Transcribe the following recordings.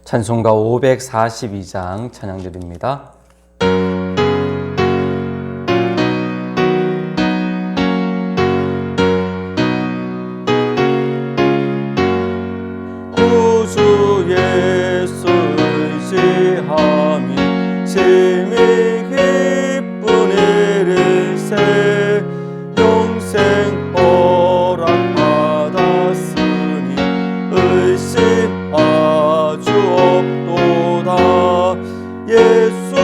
찬송가 542장 찬양드립니다. 구주 예수 의지함이 심히 기쁜 일일세 영생 허락받았으니 의심 아주 없도다. 예수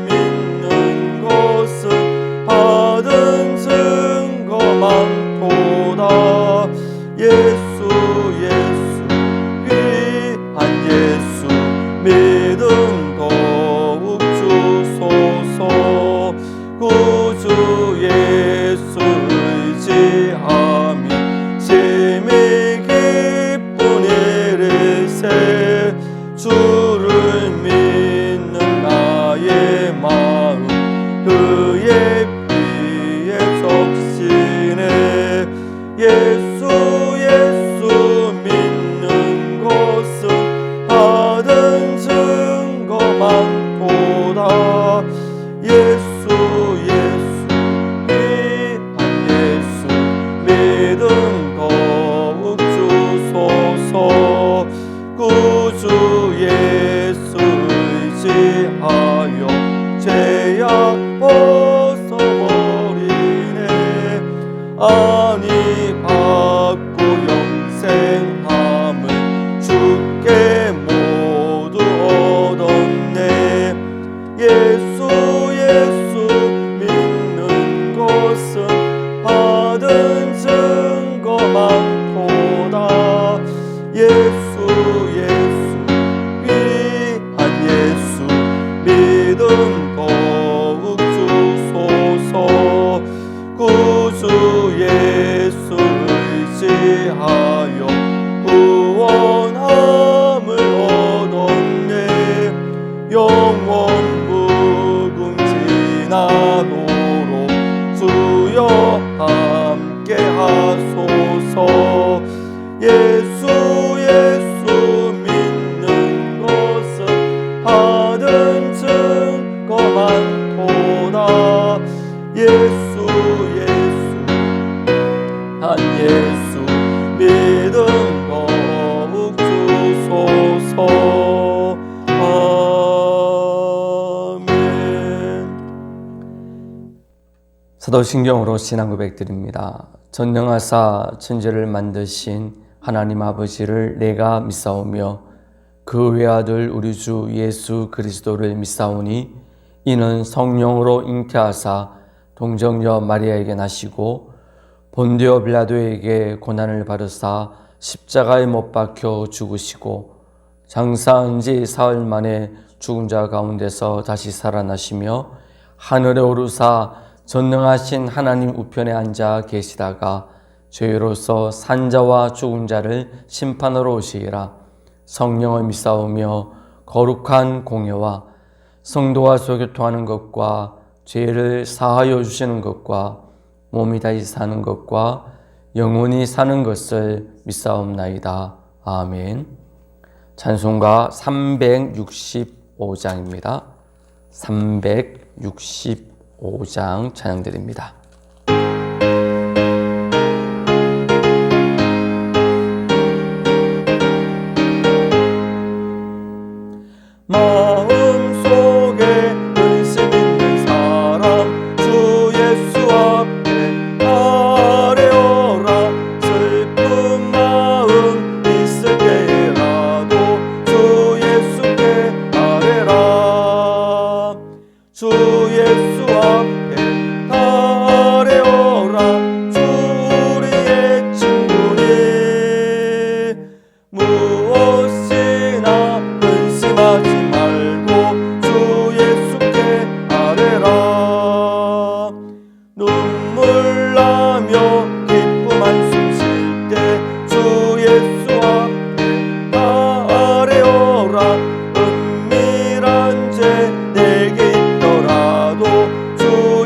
믿는 것은 받은 증거 많도다. 예수 귀한 예수 믿음 더욱 주소서. 구주 예수 의지함이 심히 기쁜 일일세 주를 믿는 나의 마음 그의 피에 적시네. 예수 믿는 것은 받은 증거 많도다. 예수 귀한 예수 믿음 더욱 주소서. 구주 예수 의지하여 죄악 벗어버리네. 아니 받고 영생함을 주께 모두 얻었네. 예수 믿는 것은 받은 증거 많도다. 예수 귀한 예수 믿음 더욱 주소서. 구주 예수 의지하여 구원함을 얻었네. 영원 무궁지나도록 주여 함께 하소서. 예수 믿는 것은 받은 증거 많도다. 예수 한 예수 믿음 더욱 주소서. 아멘. 사도신경으로 신앙 고백드립니다. 전능하사 천지를 만드신 하나님 아버지를 내가 믿사오며 그 외아들 우리 주 예수 그리스도를 믿사오니 이는 성령으로 잉태하사 동정녀 마리아에게 나시고 본디오 빌라도에게 고난을 받으사 십자가에 못 박혀 죽으시고 장사한 지 사흘 만에 죽은 자 가운데서 다시 살아나시며 하늘에 오르사 전능하신 하나님 우편에 앉아 계시다가 죄로서 산 자와 죽은 자를 심판하러 오시리라. 성령을 믿사오며 거룩한 공예와 성도와 소교통하는 것과 죄를 사하여 주시는 것과 몸이 다시 사는 것과 영원히 사는 것을 믿사옵나이다. 아멘. 찬송가 365장입니다. 365장 찬양드립니다. 마음속에 근심 있는 사람 주 예수 앞에 아뢰어라. 슬픈 마음 있을 때라도 주 예수께 아뢰라. 주 예수 앞에 아뢰어라. 주 우리의 친구니 무엇이나 근심하지 눈물 나며 기쁨 한숨 쉴 때 주 예수 앞에 아뢰어라. 은밀한 죄 내게 있더라도 주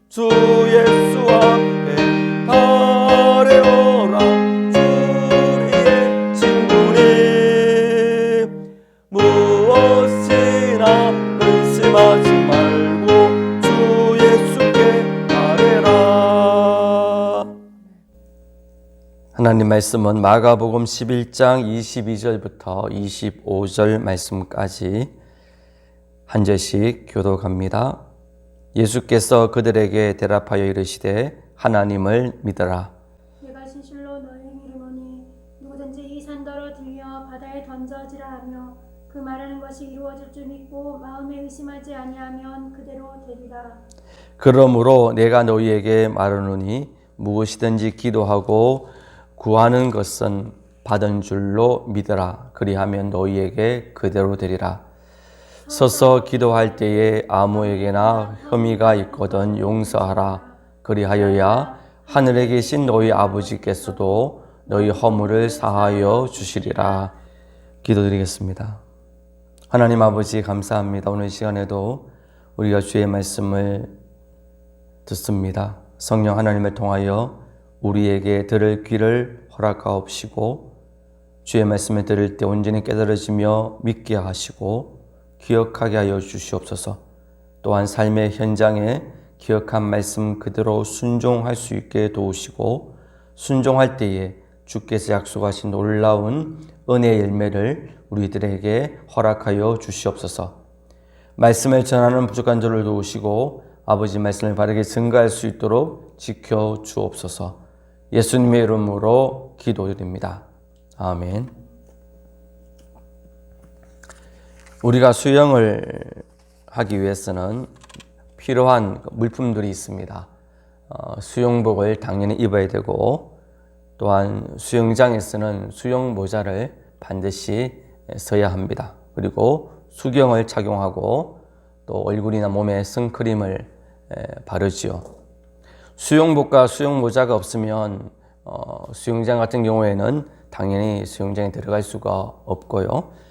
주 예수 앞에 달려라. 주의 친구니 무엇이나 근심하지 말고 주 예수께 달려라. 하나님 말씀은 마가복음 11장 22절부터 25절 말씀까지 한 절씩 교독합니다. 예수께서 그들에게 대답하여 이르시되 하나님을 믿어라. 내가 진실로 너희에게 이르노니 누구든지 이 산더러 들려 바다에 던져지라 하며 그 말하는 것이 이루어질 줄 믿고 마음에 의심하지 아니하면 그대로 되리라. 그러므로 내가 너희에게 말하노니 무엇이든지 기도하고 구하는 것은 받은 줄로 믿어라. 그리하면 너희에게 그대로 되리라. 서서 기도할 때에 아무에게나 혐의가 있거든 용서하라. 그리하여야 하늘에 계신 너희 아버지께서도 너희 허물을 사하여 주시리라. 기도드리겠습니다. 하나님 아버지 감사합니다. 오늘 시간에도 우리가 주의 말씀을 듣습니다. 성령 하나님을 통하여 우리에게 들을 귀를 허락하옵시고 주의 말씀을 들을 때 온전히 깨달아지며 믿게 하시고 기억하게 하여 주시옵소서. 또한 삶의 현장에 기억한 말씀 그대로 순종할 수 있게 도우시고 순종할 때에 주께서 약속하신 놀라운 은혜의 열매를 우리들에게 허락하여 주시옵소서. 말씀을 전하는 부족한 저를 도우시고 아버지 말씀을 바르게 증거할 수 있도록 지켜 주옵소서. 예수님의 이름으로 기도드립니다. 아멘. 우리가 수영을 하기 위해서는 필요한 물품들이 있습니다. 수영복을 당연히 입어야 되고 또한 수영장에서는 수영 모자를 반드시 써야 합니다. 그리고 수경을 착용하고 또 얼굴이나 몸에 선크림을 바르지요. 수영복과 수영 모자가 없으면 수영장 같은 경우에는 당연히 수영장에 들어갈 수가 없고요.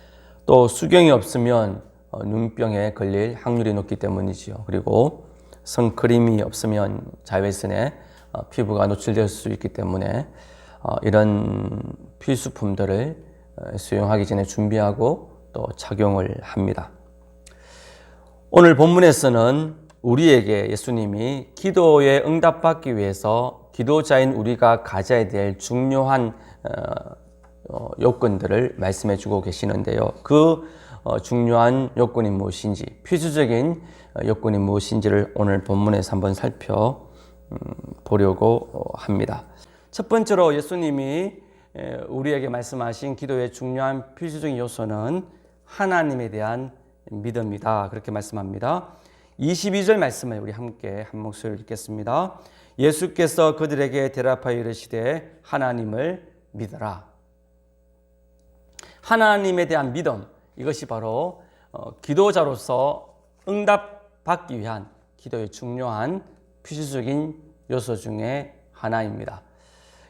또 수경이 없으면 눈병에 걸릴 확률이 높기 때문이지요. 그리고 선크림이 없으면 자외선에 피부가 노출될 수 있기 때문에 이런 필수품들을 수영하기 전에 준비하고 또 착용을 합니다. 오늘 본문에서는 우리에게 예수님이 기도에 응답받기 위해서 기도자인 우리가 가져야 될 중요한 요건들을 말씀해 주고 계시는데요. 그 중요한 요건이 무엇인지, 필수적인 요건이 무엇인지를 오늘 본문에서 한번 살펴보려고 합니다. 첫 번째로 예수님이 우리에게 말씀하신 기도의 중요한 필수적인 요소는 하나님에 대한 믿음이다. 그렇게 말씀합니다. 22절 말씀을 우리 함께 한 목소리로 읽겠습니다. 예수께서 그들에게 대답하여 이르시되 하나님을 믿어라. 하나님에 대한 믿음, 이것이 바로 기도자로서 응답받기 위한 기도의 중요한 필수적인 요소 중에 하나입니다.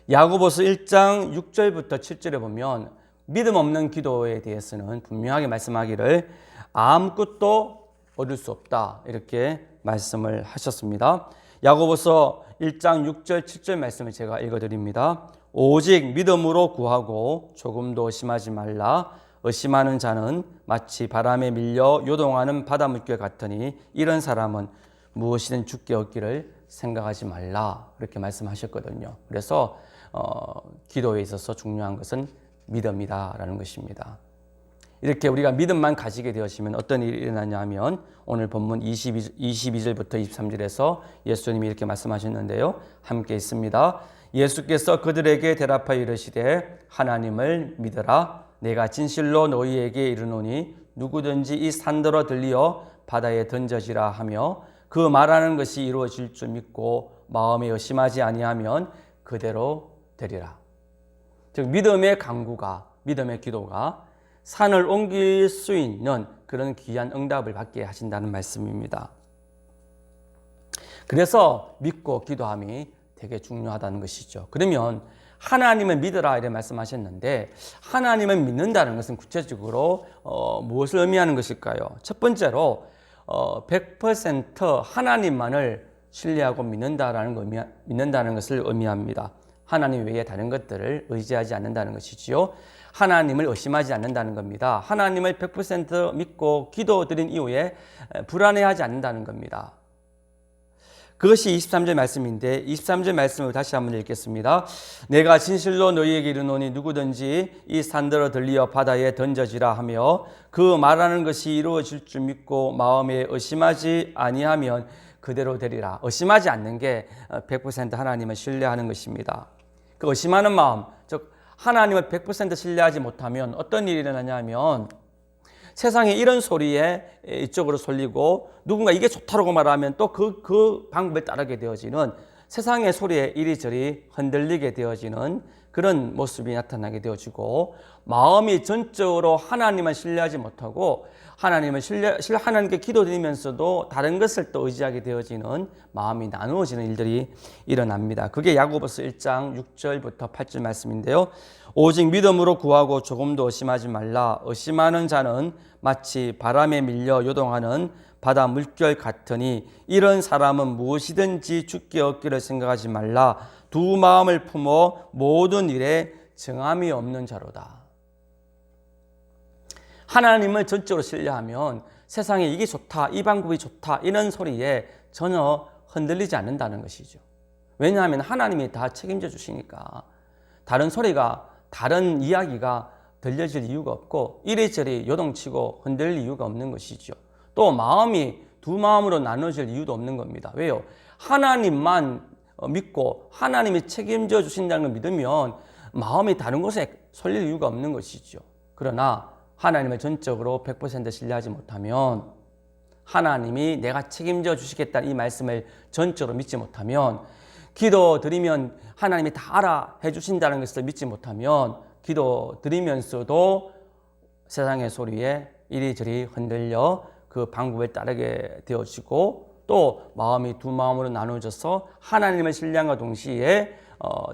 야고보서 1장 6절부터 7절에 보면 믿음 없는 기도에 대해서는 분명하게 말씀하기를 아무것도 얻을 수 없다, 이렇게 말씀을 하셨습니다. 야고보서 1장 6절 7절 말씀을 제가 읽어드립니다. 오직 믿음으로 구하고 조금도 의심하지 말라. 의심하는 자는 마치 바람에 밀려 요동하는 바닷물결 같으니 이런 사람은 무엇이든 주께 얻기를 생각하지 말라, 이렇게 말씀하셨거든요. 그래서 기도에 있어서 중요한 것은 믿음이다라는 것입니다. 이렇게 우리가 믿음만 가지게 되었으면 어떤 일이 일어나냐 하면 오늘 본문 22절부터 23절에서 예수님이 이렇게 말씀하셨는데요. 함께 있습니다. 예수께서 그들에게 대답하여 이르시되 하나님을 믿어라. 내가 진실로 너희에게 이르노니 누구든지 이 산더러 들리어 바다에 던져지라 하며 그 말하는 것이 이루어질 줄 믿고 마음에 의심하지 아니하면 그대로 되리라. 즉 믿음의 간구가, 믿음의 기도가 산을 옮길 수 있는 그런 귀한 응답을 받게 하신다는 말씀입니다. 그래서 믿고 기도함이 되게 중요하다는 것이죠. 그러면 하나님을 믿으라 이렇게 말씀하셨는데 하나님을 믿는다는 것은 구체적으로 무엇을 의미하는 것일까요? 첫 번째로 100% 하나님만을 신뢰하고 믿는다는 것을 의미합니다. 하나님 외에 다른 것들을 의지하지 않는다는 것이지요. 하나님을 의심하지 않는다는 겁니다. 하나님을 100% 믿고 기도드린 이후에 불안해하지 않는다는 겁니다. 그것이 23절 말씀인데 23절 말씀을 다시 한번 읽겠습니다. 내가 진실로 너희에게 이르노니 누구든지 이 산더러 들리어 바다에 던져지라 하며 그 말하는 것이 이루어질 줄 믿고 마음에 의심하지 아니하면 그대로 되리라. 의심하지 않는 게 100% 하나님을 신뢰하는 것입니다. 그 의심하는 마음, 즉 하나님을 100% 신뢰하지 못하면 어떤 일이 일어나냐면 세상에 이런 소리에 이쪽으로 쏠리고 누군가 이게 좋다고 말하면 또 그 방법에 따르게 되어지는 세상의 소리에 이리저리 흔들리게 되어지는 그런 모습이 나타나게 되어지고 마음이 전적으로 하나님을 신뢰하지 못하고 하나님께 기도드리면서도 다른 것을 또 의지하게 되어지는 마음이 나누어지는 일들이 일어납니다. 그게 야고보서 1장 6절부터 8절 말씀인데요. 오직 믿음으로 구하고 조금도 의심하지 말라. 의심하는 자는 마치 바람에 밀려 요동하는 바다 물결 같으니 이런 사람은 무엇이든지 죽게 얻기를 생각하지 말라. 두 마음을 품어 모든 일에 정함이 없는 자로다. 하나님을 전적으로 신뢰하면 세상에 이게 좋다, 이 방법이 좋다 이런 소리에 전혀 흔들리지 않는다는 것이죠. 왜냐하면 하나님이 다 책임져 주시니까 다른 소리가, 다른 이야기가 들려질 이유가 없고 이리저리 요동치고 흔들릴 이유가 없는 것이죠. 또 마음이 두 마음으로 나눠질 이유도 없는 겁니다. 왜요? 하나님만 믿고 하나님이 책임져 주신다는 걸 믿으면 마음이 다른 곳에 쏠릴 이유가 없는 것이죠. 그러나 하나님을 전적으로 100% 신뢰하지 못하면, 하나님이 내가 책임져 주시겠다는 이 말씀을 전적으로 믿지 못하면, 기도 드리면 하나님이 다 알아 해주신다는 것을 믿지 못하면 기도 드리면서도 세상의 소리에 이리저리 흔들려 그 방법에 따르게 되어지고 또 마음이 두 마음으로 나누어져서 하나님을 신뢰함과 동시에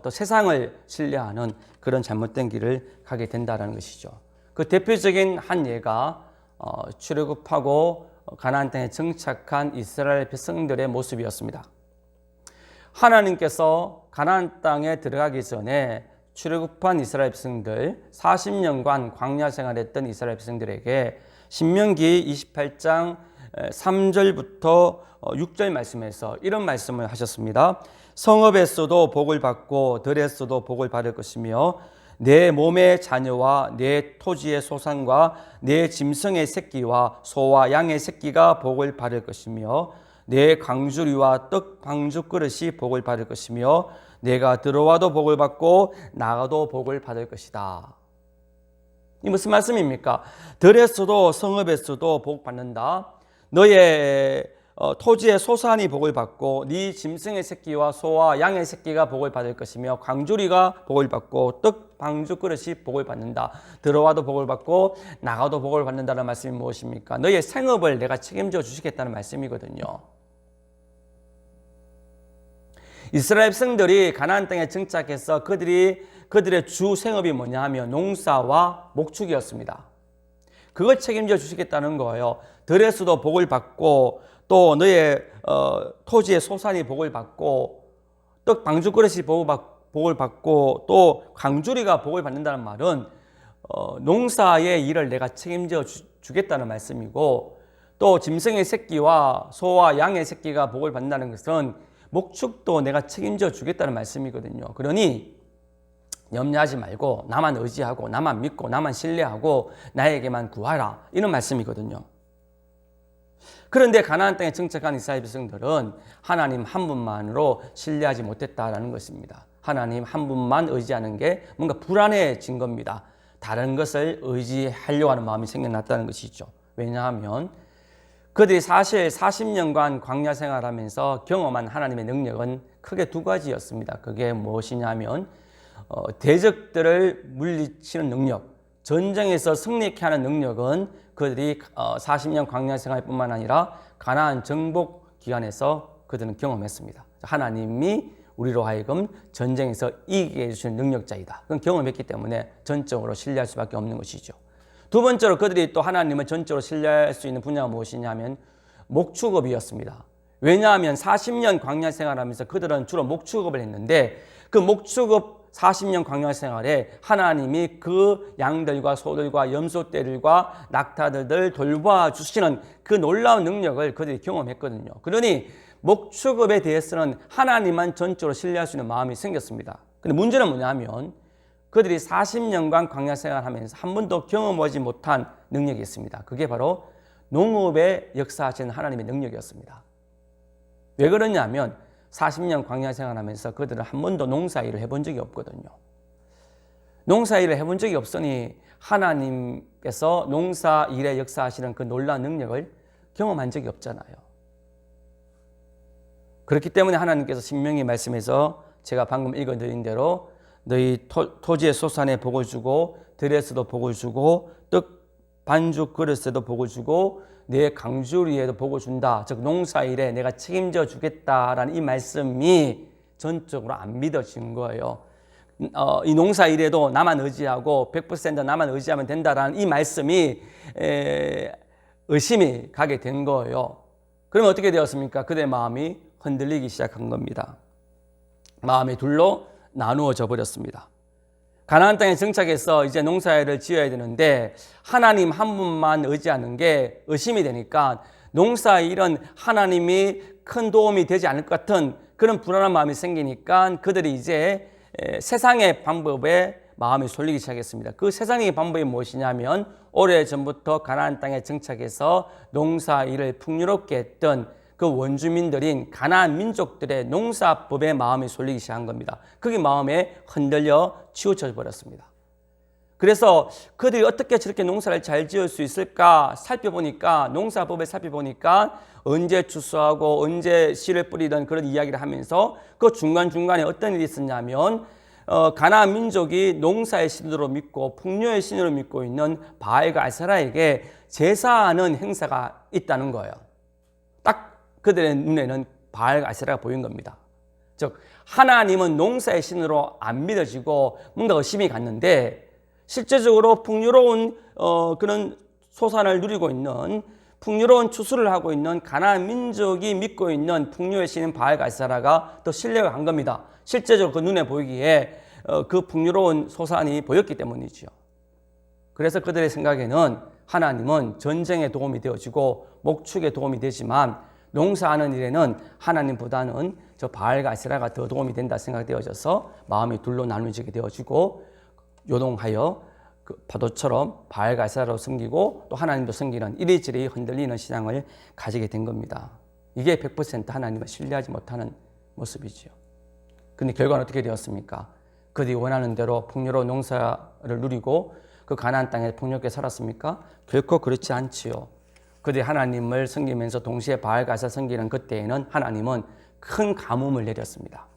또 세상을 신뢰하는 그런 잘못된 길을 가게 된다는 것이죠. 그 대표적인 한 예가 출애굽하고 가나안 땅에 정착한 이스라엘 백성들의 모습이었습니다. 하나님께서 가나안 땅에 들어가기 전에 출애굽한 이스라엘 백성들 40년간 광야 생활했던 이스라엘 백성들에게 신명기 28장 3절부터 6절 말씀에서 이런 말씀을 하셨습니다. 성읍에서도 복을 받고 들에서도 복을 받을 것이며 내 몸의 자녀와 내 토지의 소산과 내 짐승의 새끼와 소와 양의 새끼가 복을 받을 것이며 내 광주리와 떡 방주 그릇이 복을 받을 것이며 내가 들어와도 복을 받고 나가도 복을 받을 것이다. 이 무슨 말씀입니까? 들에서도 성읍에서도 복 받는다. 너의 토지의 소산이 복을 받고 네 짐승의 새끼와 소와 양의 새끼가 복을 받을 것이며 광주리가 복을 받고 떡 방주 그릇이 복을 받는다. 들어와도 복을 받고 나가도 복을 받는다는 말씀이 무엇입니까? 너의 생업을 내가 책임져 주시겠다는 말씀이거든요. 이스라엘 백성들이 가나안 땅에 정착해서 그들의 주 생업이 뭐냐 하면 농사와 목축이었습니다. 그걸 책임져 주시겠다는 거예요. 들에서도 복을 받고 또 너의 토지의 소산이 복을 받고 떡 방주 그릇이 복을 받고 또 광주리가 복을 받는다는 말은 농사의 일을 내가 책임져 주겠다는 말씀이고 또 짐승의 새끼와 소와 양의 새끼가 복을 받는다는 것은 목축도 내가 책임져 주겠다는 말씀이거든요. 그러니 염려하지 말고 나만 의지하고 나만 믿고 나만 신뢰하고 나에게만 구하라 이런 말씀이거든요. 그런데 가나안 땅에 정착한 이스라엘 백성들은 하나님 한 분만으로 신뢰하지 못했다라는 것입니다. 하나님 한 분만 의지하는 게 뭔가 불안해진 겁니다. 다른 것을 의지하려고 하는 마음이 생겨났다는 것이죠. 왜냐하면 그들이 사실 40년간 광야 생활하면서 경험한 하나님의 능력은 크게 두 가지였습니다. 그게 무엇이냐면 대적들을 물리치는 능력, 전쟁에서 승리케 하는 능력은 그들이 40년 광야 생활뿐만 아니라 가나안 정복 기간에서 그들은 경험했습니다. 하나님이 우리로 하여금 전쟁에서 이기게 해주시는 능력자이다. 그건 경험했기 때문에 전적으로 신뢰할 수밖에 없는 것이죠. 두 번째로 그들이 또 하나님을 전적으로 신뢰할 수 있는 분야가 무엇이냐면 목축업이었습니다. 왜냐하면 40년 광야 생활하면서 그들은 주로 목축업을 했는데 그 목축업 40년 광야 생활에 하나님이 그 양들과 소들과 염소떼들과 낙타들을 돌봐주시는 그 놀라운 능력을 그들이 경험했거든요. 그러니 목축업에 대해서는 하나님만 전적으로 신뢰할 수 있는 마음이 생겼습니다. 근데 문제는 뭐냐면 그들이 40년간 광야 생활하면서 한 번도 경험하지 못한 능력이 있습니다. 그게 바로 농업에 역사하시는 하나님의 능력이었습니다. 왜 그러냐면 40년 광야 생활하면서 그들은 한 번도 농사일을 해본 적이 없거든요. 농사일을 해본 적이 없으니 하나님께서 농사일에 역사하시는 그 놀라운 능력을 경험한 적이 없잖아요. 그렇기 때문에 하나님께서 신명기 말씀에서 제가 방금 읽어드린 대로 너희 토지의 소산에 복을 주고 들에서도 복을 주고 떡 반죽 그릇에도 복을 주고 내 강주리에도 복을 준다. 즉 농사일에 내가 책임져 주겠다라는 이 말씀이 전적으로 안 믿어진 거예요. 이 농사일에도 나만 의지하고 100% 나만 의지하면 된다라는 이 말씀이 의심이 가게 된 거예요. 그러면 어떻게 되었습니까? 그들의 마음이 흔들리기 시작한 겁니다. 마음이 둘로 나누어져 버렸습니다. 가나안 땅에 정착해서 이제 농사일을 지어야 되는데 하나님 한 분만 의지하는 게 의심이 되니까 농사일은 하나님이 큰 도움이 되지 않을 것 같은 그런 불안한 마음이 생기니까 그들이 이제 세상의 방법에 마음이 쏠리기 시작했습니다. 그 세상의 방법이 무엇이냐면 오래전부터 가나안 땅에 정착해서 농사일을 풍요롭게 했던 그 원주민들인 가나안 민족들의 농사법에 마음이 쏠리기 시작한 겁니다. 그게 마음에 흔들려 치우쳐 버렸습니다. 그래서 그들이 어떻게 저렇게 농사를 잘 지을 수 있을까 살펴보니까 농사법을 살펴보니까 언제 추수하고 언제 씨를 뿌리던 그런 이야기를 하면서 그 중간중간에 어떤 일이 있었냐면 가나안 민족이 농사의 신으로 믿고 풍요의 신으로 믿고 있는 바알과 아세라에게 제사하는 행사가 있다는 거예요. 딱 그들의 눈에는 바알과 아세라가 보인 겁니다. 즉 하나님은 농사의 신으로 안 믿어지고 뭔가 의심이 갔는데 실제적으로 풍요로운 그런 소산을 누리고 있는 풍요로운 추수를 하고 있는 가나안 민족이 믿고 있는 풍요의 신인 바알과 아세라가 더 신뢰가 간 겁니다. 실제적으로 그 눈에 보이기에 그 풍요로운 소산이 보였기 때문이죠. 그래서 그들의 생각에는 하나님은 전쟁에 도움이 되어지고 목축에 도움이 되지만 농사하는 일에는 하나님보다는 저 바알과 아세라가 더 도움이 된다 생각되어져서 마음이 둘로 나누어지게 되어지고 요동하여 그 파도처럼 바알과 아세라로 섬기고 또 하나님도 섬기는 이리저리 흔들리는 신앙을 가지게 된 겁니다. 이게 100% 하나님을 신뢰하지 못하는 모습이죠. 근데 결과는 어떻게 되었습니까? 그들이 원하는 대로 풍요로운 농사를 누리고 그 가나안 땅에 풍요롭게 살았습니까? 결코 그렇지 않지요. 그들이 하나님을 섬기면서 동시에 바알과 아세라 섬기는 그때에는 하나님은 큰 가뭄을 내렸습니다.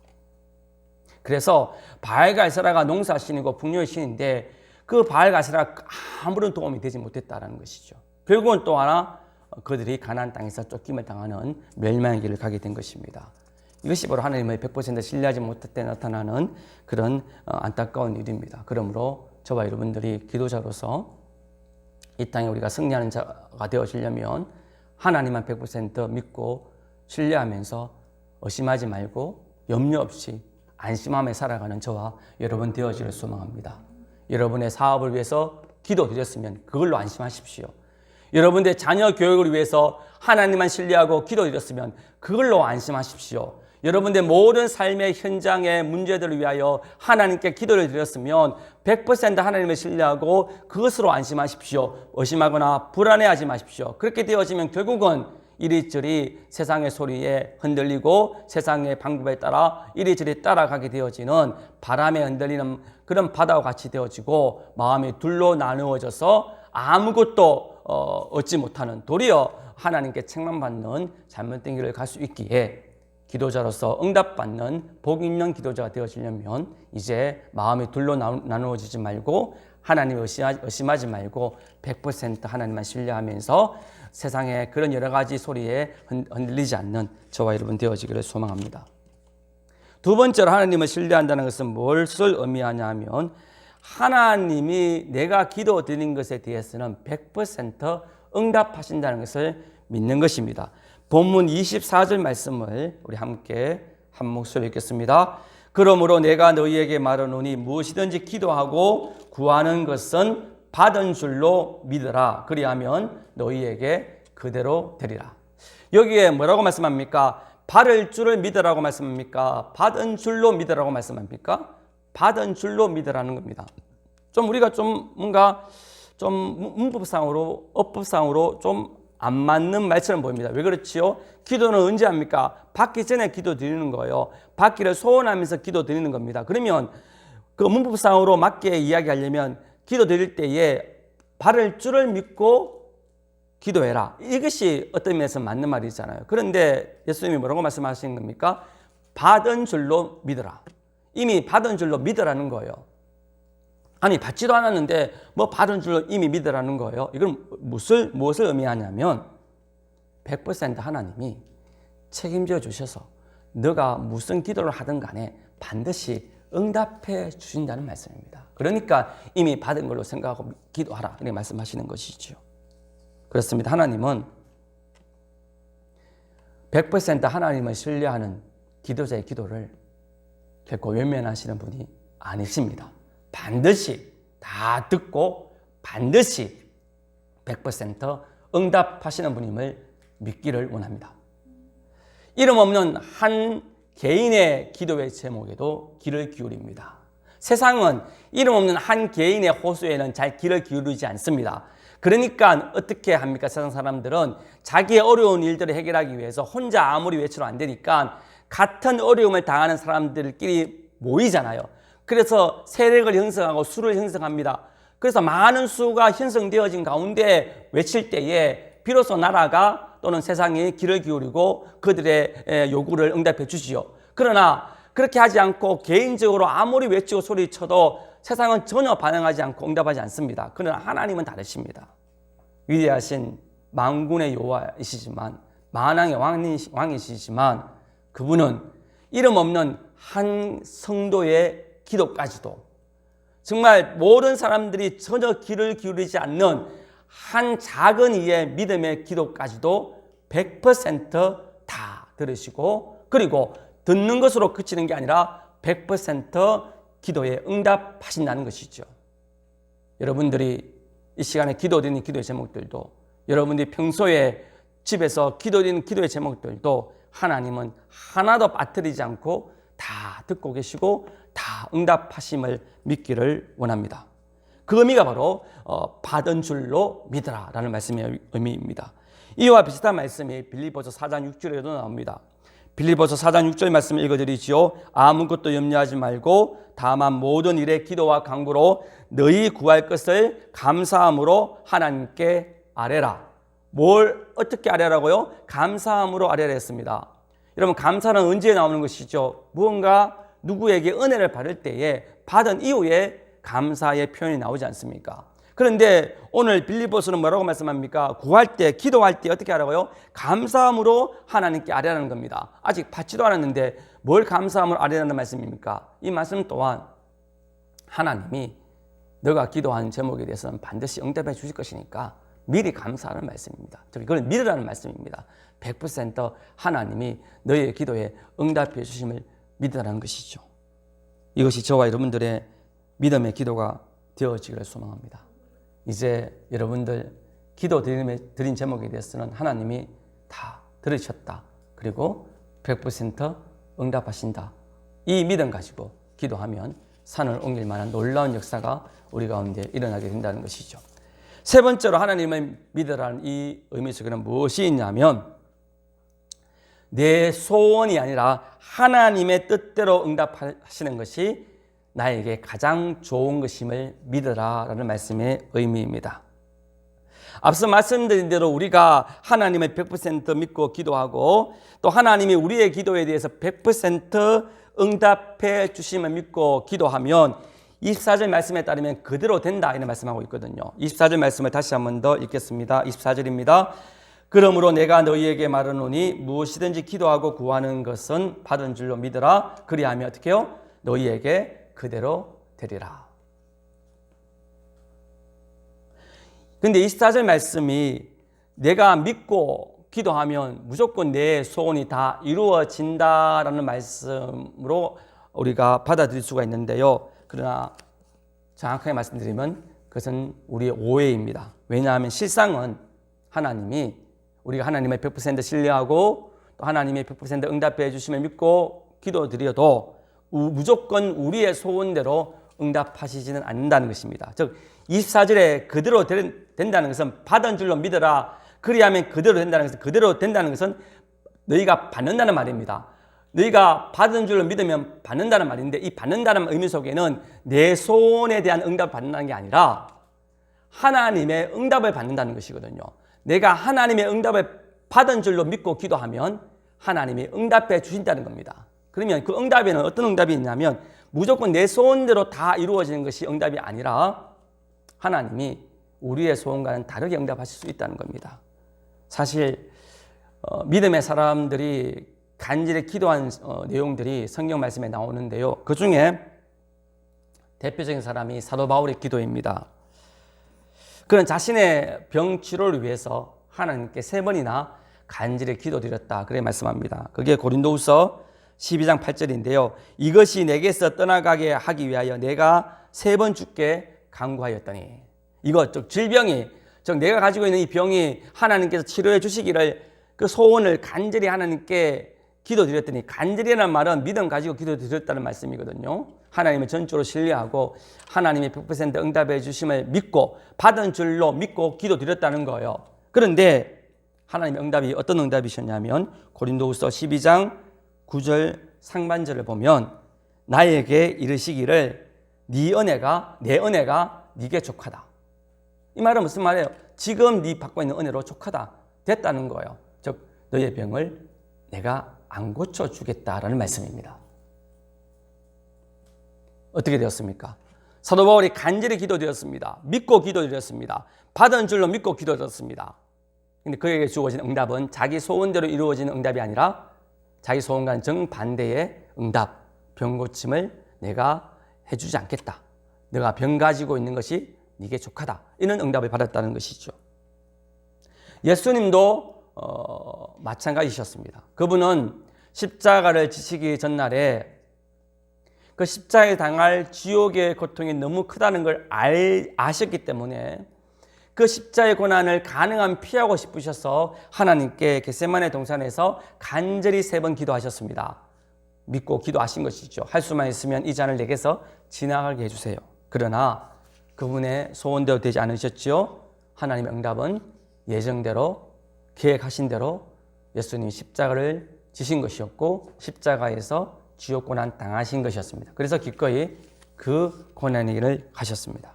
그래서 바알과 아세라가 농사신이고 풍요의 신인데 그 바알과 아세라가 아무런 도움이 되지 못했다는 것이죠. 결국은 또 하나 그들이 가나안 땅에서 쫓김을 당하는 멸망의 길을 가게 된 것입니다. 이것이 바로 하나님을 100% 신뢰하지 못할 때 나타나는 그런 안타까운 일입니다. 그러므로 저와 여러분들이 기도자로서 이 땅에 우리가 승리하는 자가 되어지려면 하나님만 100% 믿고 신뢰하면서 의심하지 말고 염려 없이 안심하며 살아가는 저와 여러분 되어지를 소망합니다. 여러분의 사업을 위해서 기도드렸으면 그걸로 안심하십시오. 여러분의 자녀 교육을 위해서 하나님만 신뢰하고 기도드렸으면 그걸로 안심하십시오. 여러분의 모든 삶의 현장의 문제들을 위하여 하나님께 기도를 드렸으면 100% 하나님을 신뢰하고 그것으로 안심하십시오. 의심하거나 불안해하지 마십시오. 그렇게 되어지면 결국은 이리저리 세상의 소리에 흔들리고 세상의 방법에 따라 이리저리 따라가게 되어지는 바람에 흔들리는 그런 바다와 같이 되어지고 마음이 둘로 나누어져서 아무것도 얻지 못하는 도리어 하나님께 책망받는 잘못된 길을 갈 수 있기에 기도자로서 응답받는 복 있는 기도자가 되어지려면 이제 마음이 둘로 나누어지지 말고 하나님 의심하지 말고 100% 하나님만 신뢰하면서 세상의 그런 여러 가지 소리에 흔들리지 않는 저와 여러분 되어지기를 소망합니다. 두 번째로 하나님을 신뢰한다는 것은 무엇을 의미하냐 하면 하나님이 내가 기도드린 것에 대해서는 100% 응답하신다는 것을 믿는 것입니다. 본문 24절 말씀을 우리 함께 한 목소리 읽겠습니다. 그러므로 내가 너희에게 말하노니 무엇이든지 기도하고 구하는 것은 받은 줄로 믿으라. 그리하면 너희에게 그대로 되리라. 여기에 뭐라고 말씀합니까? 받을 줄을 믿으라고 말씀합니까? 받은 줄로 믿으라고 말씀합니까? 받은 줄로 믿으라는 겁니다. 좀 우리가 좀 뭔가 좀 문법상으로 어법상으로 좀 안 맞는 말처럼 보입니다. 왜 그렇지요? 기도는 언제 합니까? 받기 전에 기도 드리는 거예요. 받기를 소원하면서 기도 드리는 겁니다. 그러면 그 문법상으로 맞게 이야기하려면 기도 드릴 때에 받을 줄을 믿고 기도해라. 이것이 어떤 면에서 맞는 말이잖아요. 그런데 예수님이 뭐라고 말씀하시는 겁니까? 받은 줄로 믿어라. 이미 받은 줄로 믿으라는 거예요. 아니 받지도 않았는데 뭐 받은 줄로 이미 믿으라는 거예요. 이건 무엇을 의미하냐면 100% 하나님이 책임져 주셔서 너가 무슨 기도를 하든 간에 반드시 응답해 주신다는 말씀입니다. 그러니까 이미 받은 걸로 생각하고 기도하라 이렇게 말씀하시는 것이죠. 그렇습니다. 하나님은 100% 하나님을 신뢰하는 기도자의 기도를 결코 외면하시는 분이 아니십니다. 반드시 다 듣고 반드시 100% 응답하시는 분임을 믿기를 원합니다. 이름 없는 한 개인의 기도의 제목에도 귀를 기울입니다. 세상은 이름 없는 한 개인의 호소에는 잘 귀를 기울이지 않습니다. 그러니까 어떻게 합니까? 세상 사람들은 자기의 어려운 일들을 해결하기 위해서 혼자 아무리 외쳐도 안 되니까 같은 어려움을 당하는 사람들끼리 모이잖아요. 그래서 세력을 형성하고 수를 형성합니다. 그래서 많은 수가 형성되어진 가운데 외칠 때에 비로소 나라가 또는 세상이 귀를 기울이고 그들의 요구를 응답해 주시오. 그러나 그렇게 하지 않고 개인적으로 아무리 외치고 소리쳐도 세상은 전혀 반응하지 않고 응답하지 않습니다. 그러나 하나님은 다르십니다. 위대하신 만군의 여호와이시지만 만왕의 왕이시지만 그분은 이름 없는 한 성도의 기도까지도 정말 모든 사람들이 전혀 귀를 기울이지 않는 한 작은 이의 믿음의 기도까지도 100%다 들으시고 그리고 듣는 것으로 그치는 게 아니라 100% 기도에 응답하신다는 것이죠. 여러분들이 이 시간에 기도드리는 기도의 제목들도 여러분들이 평소에 집에서 기도드리는 기도의 제목들도 하나님은 하나도 빠뜨리지 않고 다 듣고 계시고 다 응답하심을 믿기를 원합니다. 그 의미가 바로 받은 줄로 믿으라 라는 말씀의 의미입니다. 이와 비슷한 말씀이 빌립보서 4장 6절에도 나옵니다. 빌립보서 4장 6절 말씀 읽어드리지요. 아무것도 염려하지 말고 다만 모든 일에 기도와 간구로 너희 구할 것을 감사함으로 하나님께 아뢰라. 뭘 어떻게 아뢰라고요? 감사함으로 아뢰라 했습니다. 여러분 감사는 언제 나오는 것이죠? 무언가 누구에게 은혜를 받을 때에 받은 이후에 감사의 표현이 나오지 않습니까? 그런데 오늘 빌립보서는 뭐라고 말씀합니까? 구할 때, 기도할 때 어떻게 하라고요? 감사함으로 하나님께 아뢰라는 겁니다. 아직 받지도 않았는데 뭘 감사함으로 아뢰라는 말씀입니까? 이 말씀 또한 하나님이 너가 기도한 제목에 대해서는 반드시 응답해 주실 것이니까 미리 감사하는 말씀입니다. 그건 믿으라는 말씀입니다. 100% 하나님이 너희의 기도에 응답해 주심을 믿으라는 것이죠. 이것이 저와 여러분들의 믿음의 기도가 되어지기를 소망합니다. 이제 여러분들 기도 드린 제목에 대해서는 하나님이 다 들으셨다. 그리고 100% 응답하신다. 이 믿음 가지고 기도하면 산을 옮길 만한 놀라운 역사가 우리 가운데 일어나게 된다는 것이죠. 세 번째로 하나님을 믿으라는 이 의미 속에는 무엇이 있냐면 내 소원이 아니라 하나님의 뜻대로 응답하시는 것이 나에게 가장 좋은 것임을 믿으라라는 말씀의 의미입니다. 앞서 말씀드린 대로 우리가 하나님을 100% 믿고 기도하고 또 하나님이 우리의 기도에 대해서 100% 응답해 주심을 믿고 기도하면 24절 말씀에 따르면 그대로 된다 이런 말씀하고 있거든요. 24절 말씀을 다시 한 번 더 읽겠습니다. 24절입니다. 그러므로 내가 너희에게 말하노니 무엇이든지 기도하고 구하는 것은 받은 줄로 믿으라. 그리하면 어떻게 해요? 너희에게 그대로 되리라. 근데 24절 말씀이 내가 믿고 기도하면 무조건 내 소원이 다 이루어진다라는 말씀으로 우리가 받아들일 수가 있는데요. 그러나 정확하게 말씀드리면 그것은 우리의 오해입니다. 왜냐하면 실상은 하나님이 우리가 하나님의 100% 신뢰하고 또 하나님의 100% 응답해 주심을 믿고 기도드려도 무조건 우리의 소원대로 응답하시지는 않는다는 것입니다. 즉 24절에 그대로 된다는 것은 받은 줄로 믿어라. 그리하면 그대로 된다는 것은 그대로 된다는 것은 너희가 받는다는 말입니다. 너희가 받은 줄로 믿으면 받는다는 말인데 이 받는다는 의미 속에는 내 소원에 대한 응답을 받는다는 게 아니라 하나님의 응답을 받는다는 것이거든요. 내가 하나님의 응답을 받은 줄로 믿고 기도하면 하나님이 응답해 주신다는 겁니다. 그러면 그 응답에는 어떤 응답이 있냐면 무조건 내 소원대로 다 이루어지는 것이 응답이 아니라 하나님이 우리의 소원과는 다르게 응답하실 수 있다는 겁니다. 사실 믿음의 사람들이 간절히 기도한 내용들이 성경 말씀에 나오는데요. 그 중에 대표적인 사람이 사도 바울의 기도입니다. 그는 자신의 병 치료를 위해서 하나님께 3번이나 간절히 기도드렸다. 그래 말씀합니다. 그게 고린도후서 12장 8절인데요. 이것이 내게서 떠나가게 하기 위하여 내가 3번 주께 간구하였더니 이거 즉 질병이 즉 내가 가지고 있는 이 병이 하나님께서 치료해 주시기를 그 소원을 간절히 하나님께 기도드렸더니 간절히라는 말은 믿음 가지고 기도드렸다는 말씀이거든요. 하나님을 전적으로 신뢰하고 하나님의 100% 응답해 주심을 믿고 받은 줄로 믿고 기도드렸다는 거예요. 그런데 하나님의 응답이 어떤 응답이셨냐면 고린도후서 12장 9절 상반절을 보면 나에게 이르시기를 내 은혜가 네게 족하다. 이 말은 무슨 말이에요? 지금 네 받고 있는 은혜로 족하다. 됐다는 거예요. 즉 너의 병을 내가 안 고쳐주겠다라는 말씀입니다. 어떻게 되었습니까? 사도 바울이 간절히 기도드렸습니다. 믿고 기도드렸습니다. 받은 줄로 믿고 기도드렸습니다. 근데 그에게 주어진 응답은 자기 소원대로 이루어지는 응답이 아니라 자기 소원과는 정반대의 응답, 병 고침을 내가 해주지 않겠다. 내가 병 가지고 있는 것이 네게 족하다. 이런 응답을 받았다는 것이죠. 예수님도 마찬가지셨습니다. 그분은 십자가를 지시기 전날에 그 십자가에 당할 지옥의 고통이 너무 크다는 걸 아셨기 때문에 그 십자가의 고난을 가능한 피하고 싶으셔서 하나님께 겟세마네 동산에서 간절히 3번 기도하셨습니다. 믿고 기도하신 것이죠. 할 수만 있으면 이 잔을 내게서 지나가게 해주세요. 그러나 그분의 소원대로 되지 않으셨지요. 하나님의 응답은 예정대로 계획하신 대로 예수님이 십자가를 지신 것이었고 십자가에서 지옥 고난 당하신 것이었습니다. 그래서 기꺼이 그 고난의 길을 가셨습니다.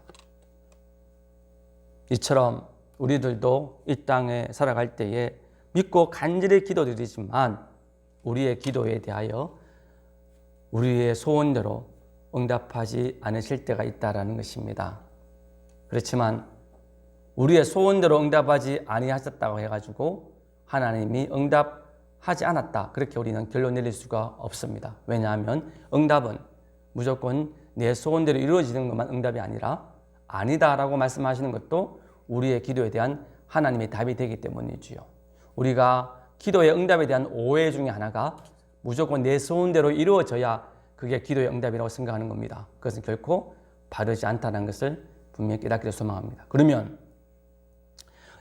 이처럼 우리들도 이 땅에 살아갈 때에 믿고 간절히 기도드리지만 우리의 기도에 대하여 우리의 소원대로 응답하지 않으실 때가 있다는 것입니다. 그렇지만 우리의 소원대로 응답하지 아니하셨다고 해가지고 하나님이 응답하지 않았다. 그렇게 우리는 결론 내릴 수가 없습니다. 왜냐하면 응답은 무조건 내 소원대로 이루어지는 것만 응답이 아니라 아니다라고 말씀하시는 것도 우리의 기도에 대한 하나님의 답이 되기 때문이지요. 우리가 기도의 응답에 대한 오해 중에 하나가 무조건 내 소원대로 이루어져야 그게 기도의 응답이라고 생각하는 겁니다. 그것은 결코 바르지 않다는 것을 분명히 깨닫기를 소망합니다. 그러면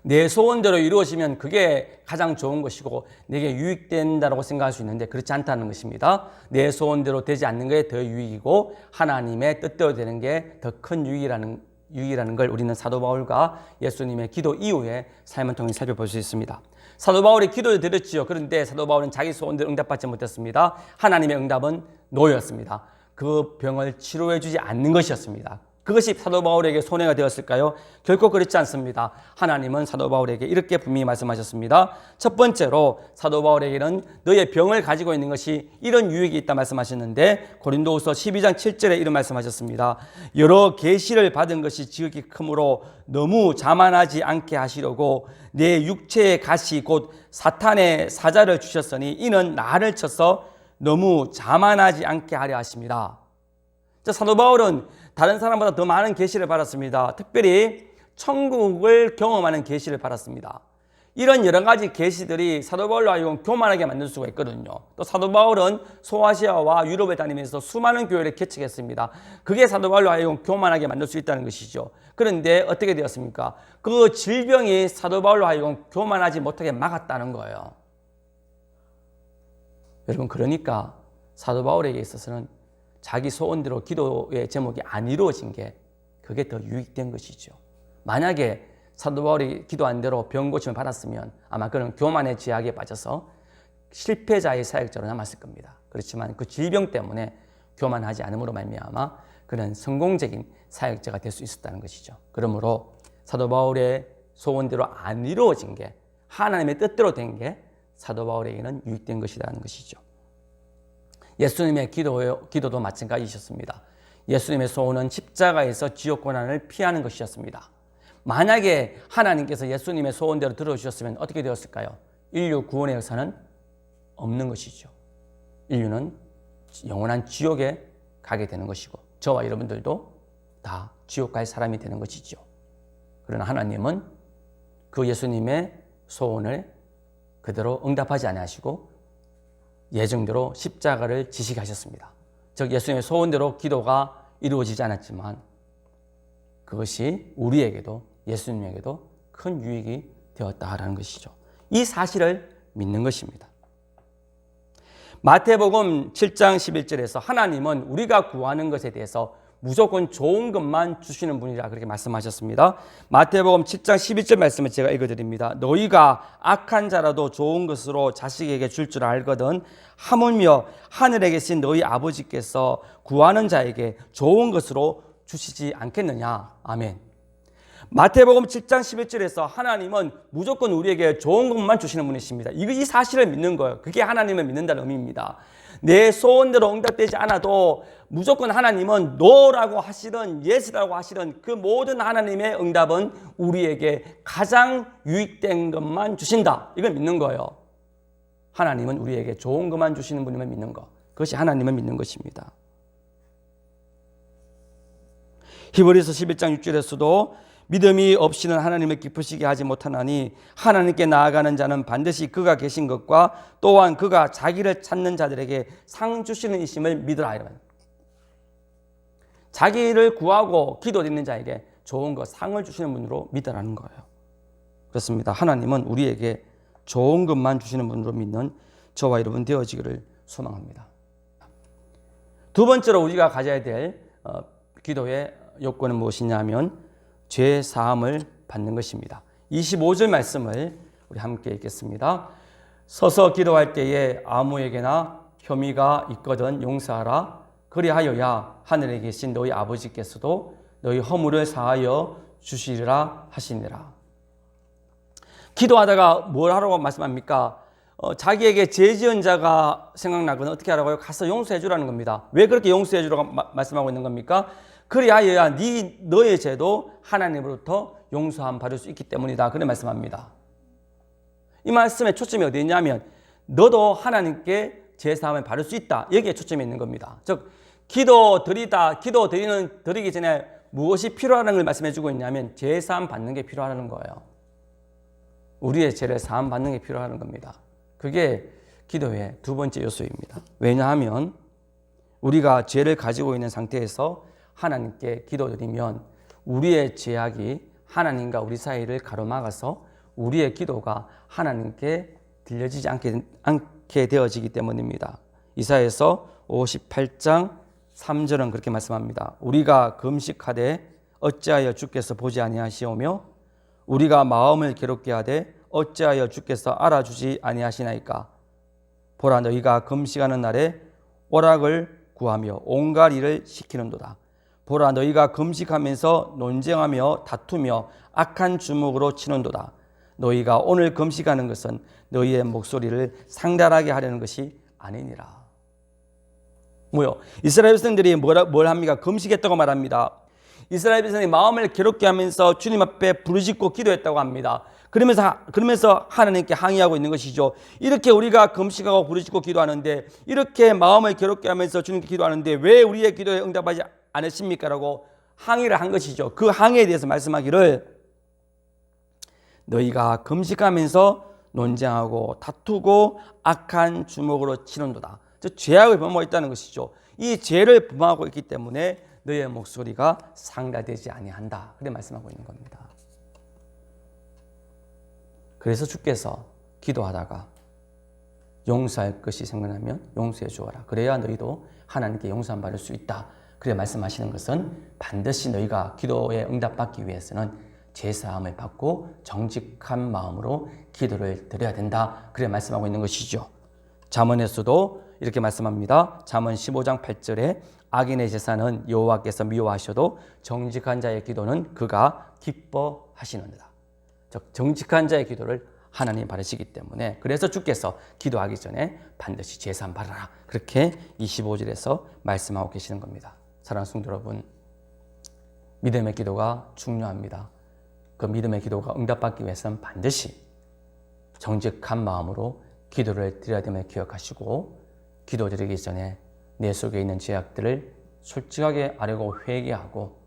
내 소원대로 이루어지면 그게 가장 좋은 것이고 내게 유익된다고 생각할 수 있는데 그렇지 않다는 것입니다. 내 소원대로 되지 않는 게 더 유익이고 하나님의 뜻대로 되는 게 더 큰 유익이라는 걸 우리는 사도 바울과 예수님의 기도 이후에 삶을 통해 살펴볼 수 있습니다. 사도 바울이 기도를 드렸지요. 그런데 사도 바울은 자기 소원대로 응답받지 못했습니다. 하나님의 응답은 노였습니다. 그 병을 치료해 주지 않는 것이었습니다. 그것이 사도 바울에게 손해가 되었을까요? 결코 그렇지 않습니다. 하나님은 사도 바울에게 이렇게 분명히 말씀하셨습니다. 첫 번째로 사도 바울에게는 너의 병을 가지고 있는 것이 이런 유익이 있다 말씀하셨는데 고린도후서 12장 7절에 이런 말씀하셨습니다. 여러 계시를 받은 것이 지극히 크므로 너무 자만하지 않게 하시려고 내 육체의 가시 곧 사탄의 사자를 주셨으니 이는 나를 쳐서 너무 자만하지 않게 하려 하십니다. 사도 바울은 다른 사람보다 더 많은 계시를 받았습니다. 특별히 천국을 경험하는 계시를 받았습니다. 이런 여러 가지 계시들이 사도 바울로 하여금 교만하게 만들 수가 있거든요. 또 사도 바울은 소아시아와 유럽에 다니면서 수많은 교회를 개척했습니다. 그게 사도 바울로 하여금 교만하게 만들 수 있다는 것이죠. 그런데 어떻게 되었습니까? 그 질병이 사도 바울로 하여금 교만하지 못하게 막았다는 거예요. 여러분, 그러니까 사도 바울에게 있어서는 자기 소원대로 기도의 제목이 안 이루어진 게 그게 더 유익된 것이죠. 만약에 사도 바울이 기도한 대로 병 고침을 받았으면 아마 그는 교만의 죄악에 빠져서 실패자의 사역자로 남았을 겁니다. 그렇지만 그 질병 때문에 교만하지 않음으로 말미암아 그는 성공적인 사역자가 될 수 있었다는 것이죠. 그러므로 사도 바울의 소원대로 안 이루어진 게 하나님의 뜻대로 된 게 사도 바울에게는 유익된 것이라는 것이죠. 예수님의 기도도 마찬가지셨습니다. 예수님의 소원은 십자가에서 지옥 고난을 피하는 것이었습니다. 만약에 하나님께서 예수님의 소원대로 들어주셨으면 어떻게 되었을까요? 인류 구원의 역사는 없는 것이죠. 인류는 영원한 지옥에 가게 되는 것이고 저와 여러분들도 다 지옥 갈 사람이 되는 것이죠. 그러나 하나님은 그 예수님의 소원을 그대로 응답하지 아니하시고 예정대로 십자가를 지시게 하셨습니다. 즉 예수님의 소원대로 기도가 이루어지지 않았지만 그것이 우리에게도 예수님에게도 큰 유익이 되었다라는 것이죠. 이 사실을 믿는 것입니다. 마태복음 7장 11절에서 하나님은 우리가 구하는 것에 대해서 무조건 좋은 것만 주시는 분이라 그렇게 말씀하셨습니다. 마태복음 7장 12절 말씀을 제가 읽어드립니다. 너희가 악한 자라도 좋은 것으로 자식에게 줄 줄 알거든 하물며 하늘에 계신 너희 아버지께서 구하는 자에게 좋은 것으로 주시지 않겠느냐. 아멘. 마태복음 7장 11절에서 하나님은 무조건 우리에게 좋은 것만 주시는 분이십니다. 이 사실을 믿는 거예요. 그게 하나님을 믿는다는 의미입니다. 내 소원대로 응답되지 않아도 무조건 하나님은 no라고 하시든 yes라고 하시든 그 모든 하나님의 응답은 우리에게 가장 유익된 것만 주신다. 이걸 믿는 거예요. 하나님은 우리에게 좋은 것만 주시는 분임을 믿는 것. 그것이 하나님을 믿는 것입니다. 히브리서 11장 6절에서도 믿음이 없이는 하나님을 기쁘시게 하지 못하나니 하나님께 나아가는 자는 반드시 그가 계신 것과 또한 그가 자기를 찾는 자들에게 상 주시는 이심을 믿으라. 자기를 구하고 기도드리는 자에게 좋은 것, 상을 주시는 분으로 믿으라는 거예요. 그렇습니다. 하나님은 우리에게 좋은 것만 주시는 분으로 믿는 저와 여러분 되어지기를 소망합니다. 두 번째로 우리가 가져야 될 기도의 요건은 무엇이냐면 죄 사함을 받는 것입니다. 25절 말씀을 우리 함께 읽겠습니다. 서서 기도할 때에 아무에게나 혐의가 있거든 용서하라. 그리하여야 하늘에 계신 너희 아버지께서도 너희 허물을 사하여 주시리라 하시니라. 기도하다가 뭘 하라고 말씀합니까? 자기에게 죄 지은 자가 생각나거든 어떻게 하라고요? 가서 용서해 주라는 겁니다. 왜 그렇게 용서해 주라고 말씀하고 있는 겁니까? 그리하여야 너의 죄도 하나님으로부터 용서함 받을 수 있기 때문이다. 그런 말씀합니다. 이 말씀의 초점이 어디 있냐면 너도 하나님께 죄 사함을 받을 수 있다. 여기에 초점이 있는 겁니다. 즉 드리기 전에 무엇이 필요하다는 걸 말씀해 주고 있냐면 죄 사함 받는 게 필요하다는 거예요. 우리의 죄를 사함 받는 게 필요하다는 겁니다. 그게 기도의 두 번째 요소입니다. 왜냐하면 우리가 죄를 가지고 있는 상태에서 하나님께 기도드리면 우리의 죄악이 하나님과 우리 사이를 가로막아서 우리의 기도가 하나님께 들려지지 않게 되어지기 때문입니다. 이사야서 58장 3절은 그렇게 말씀합니다. 우리가 금식하되 어찌하여 주께서 보지 아니하시오며 우리가 마음을 괴롭게 하되 어찌하여 주께서 알아주지 아니하시나이까. 보라 너희가 금식하는 날에 오락을 구하며 온갖 일을 시키는도다. 보라 너희가 금식하면서 논쟁하며 다투며 악한 주먹으로 치는도다. 너희가 오늘 금식하는 것은 너희의 목소리를 상달하게 하려는 것이 아니니라. 뭐요? 이스라엘 백성들이 뭘 합니까? 금식했다고 말합니다. 이스라엘 백성이 마음을 괴롭게 하면서 주님 앞에 부르짖고 기도했다고 합니다. 그러면서 하나님께 항의하고 있는 것이죠. 이렇게 우리가 금식하고 부르짖고 기도하는데 이렇게 마음을 괴롭게 하면서 주님께 기도하는데 왜 우리의 기도에 응답하지 않으십니까? 라고 항의를 한 것이죠. 그 항의에 대해서 말씀하기를 너희가 금식하면서 논쟁하고 다투고 악한 주먹으로 치는도다. 즉 죄악을 범하고 있다는 것이죠. 이 죄를 범하고 있기 때문에 너희의 목소리가 상달되지 아니한다. 그렇게 말씀하고 있는 겁니다. 그래서 주께서 기도하다가 용서할 것이 생각나면 용서해 주어라. 그래야 너희도 하나님께 용서함 받을 수 있다. 그래 말씀하시는 것은 반드시 너희가 기도에 응답받기 위해서는 제사함을 받고 정직한 마음으로 기도를 드려야 된다. 그래 말씀하고 있는 것이죠. 잠언에서도 이렇게 말씀합니다. 잠언 15장 8절에 악인의 제사는 여호와께서 미워하셔도 정직한 자의 기도는 그가 기뻐하시느니라. 즉 정직한 자의 기도를 하나님 받으시기 때문에 그래서 주께서 기도하기 전에 반드시 제사함 받아라. 그렇게 25절에서 말씀하고 계시는 겁니다. 사랑하는 성도 여러분, 믿음의 기도가 중요합니다. 그 믿음의 기도가 응답받기 위해서는 반드시 정직한 마음으로 기도를 드려야 됨을 기억하시고 기도 드리기 전에 내 속에 있는 죄악들을 솔직하게 아뢰고 회개하고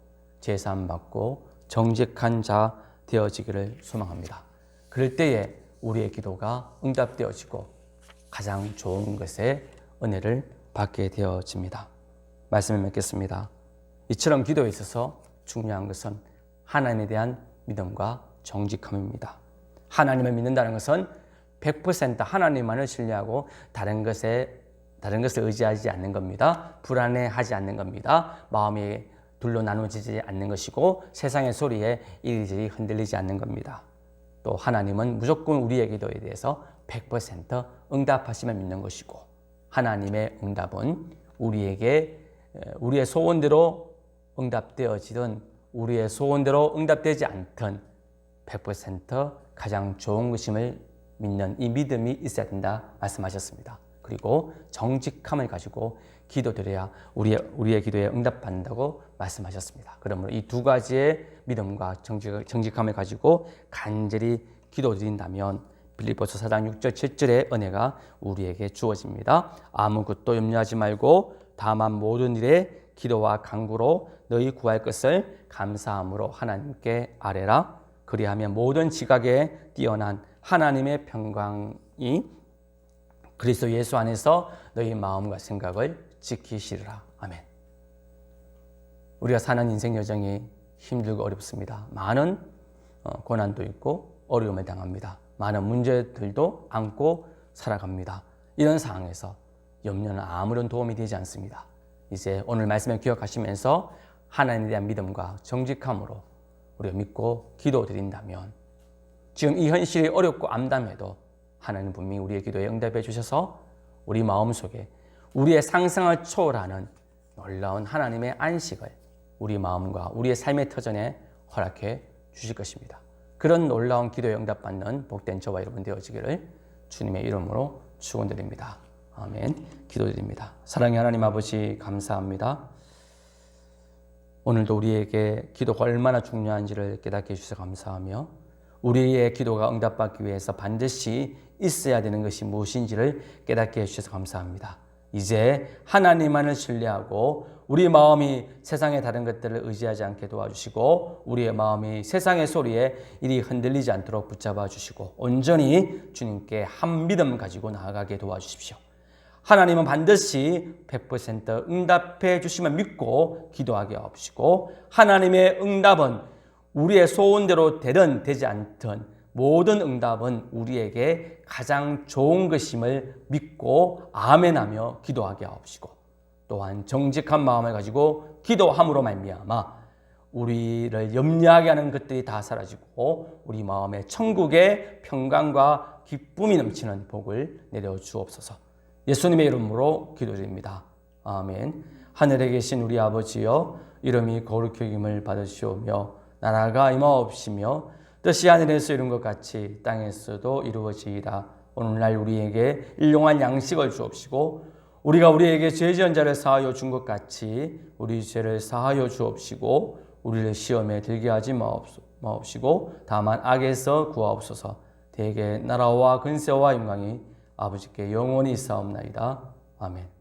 제사함 받고 정직한 자 되어지기를 소망합니다. 그럴 때에 우리의 기도가 응답되어지고 가장 좋은 것에 은혜를 받게 되어집니다. 말씀을 맺겠습니다. 이처럼 기도에 있어서 중요한 것은 하나님에 대한 믿음과 정직함입니다. 하나님을 믿는다는 것은 100% 하나님만을 신뢰하고 다른 것을 의지하지 않는 겁니다. 불안해하지 않는 겁니다. 마음이 둘로 나누어지지 않는 것이고 세상의 소리에 이리저리 흔들리지 않는 겁니다. 또 하나님은 무조건 우리의 기도에 대해서 100% 응답하심을 믿는 것이고 하나님의 응답은 우리의 소원대로 응답되어지든 우리의 소원대로 응답되지 않든 100% 가장 좋은 것임을 믿는 이 믿음이 있어야 된다 말씀하셨습니다. 그리고 정직함을 가지고 기도드려야 우리의 기도에 응답받는다고 말씀하셨습니다. 그러므로 이 두 가지의 믿음과 정직함을 가지고 간절히 기도드린다면 빌립보서 4장 6절 7절의 은혜가 우리에게 주어집니다. 아무것도 염려하지 말고 다만 모든 일에 기도와 간구로 너희 구할 것을 감사함으로 하나님께 아뢰라. 그리하면 모든 지각에 뛰어난 하나님의 평강이 그리스도 예수 안에서 너희 마음과 생각을 지키시리라. 아멘. 우리가 사는 인생 여정이 힘들고 어렵습니다. 많은 고난도 있고 어려움을 당합니다. 많은 문제들도 안고 살아갑니다. 이런 상황에서 염려는 아무런 도움이 되지 않습니다. 이제 오늘 말씀을 기억하시면서 하나님에 대한 믿음과 정직함으로 우리가 믿고 기도드린다면 지금 이 현실이 어렵고 암담해도 하나님 분명히 우리의 기도에 응답해 주셔서 우리 마음속에 우리의 상상을 초월하는 놀라운 하나님의 안식을 우리 마음과 우리의 삶의 터전에 허락해 주실 것입니다. 그런 놀라운 기도에 응답받는 복된 저와 여러분 되어지기를 주님의 이름으로 축원드립니다. 아멘. 기도드립니다. 사랑의 하나님 아버지 감사합니다. 오늘도 우리에게 기도가 얼마나 중요한지를 깨닫게 해주셔서 감사하며 우리의 기도가 응답받기 위해서 반드시 있어야 되는 것이 무엇인지를 깨닫게 해주셔서 감사합니다. 이제 하나님만을 신뢰하고 우리 마음이 세상의 다른 것들을 의지하지 않게 도와주시고 우리의 마음이 세상의 소리에 이리 흔들리지 않도록 붙잡아 주시고 온전히 주님께 한 믿음 가지고 나아가게 도와주십시오. 하나님은 반드시 100% 응답해 주심을 믿고 기도하게 하옵시고 하나님의 응답은 우리의 소원대로 되든 되지 않든 모든 응답은 우리에게 가장 좋은 것임을 믿고 아멘하며 기도하게 하옵시고 또한 정직한 마음을 가지고 기도함으로 말미암아 우리를 염려하게 하는 것들이 다 사라지고 우리 마음에 천국의 평강과 기쁨이 넘치는 복을 내려 주옵소서. 예수님의 이름으로 기도드립니다. 아멘. 하늘에 계신 우리 아버지여 이름이 거룩히 여김을 받으시오며 나라가 임하옵시며 뜻이 하늘에서 이룬 것 같이 땅에서도 이루어지이다. 오늘날 우리에게 일용할 양식을 주옵시고 우리가 우리에게 죄 지은 자를 사하여 준 것 같이 우리 죄를 사하여 주옵시고 우리를 시험에 들게 하지 마옵시고 다만 악에서 구하옵소서. 대개 나라와 근세와 영광이 아버지께 영원히 있사옵나이다. 아멘.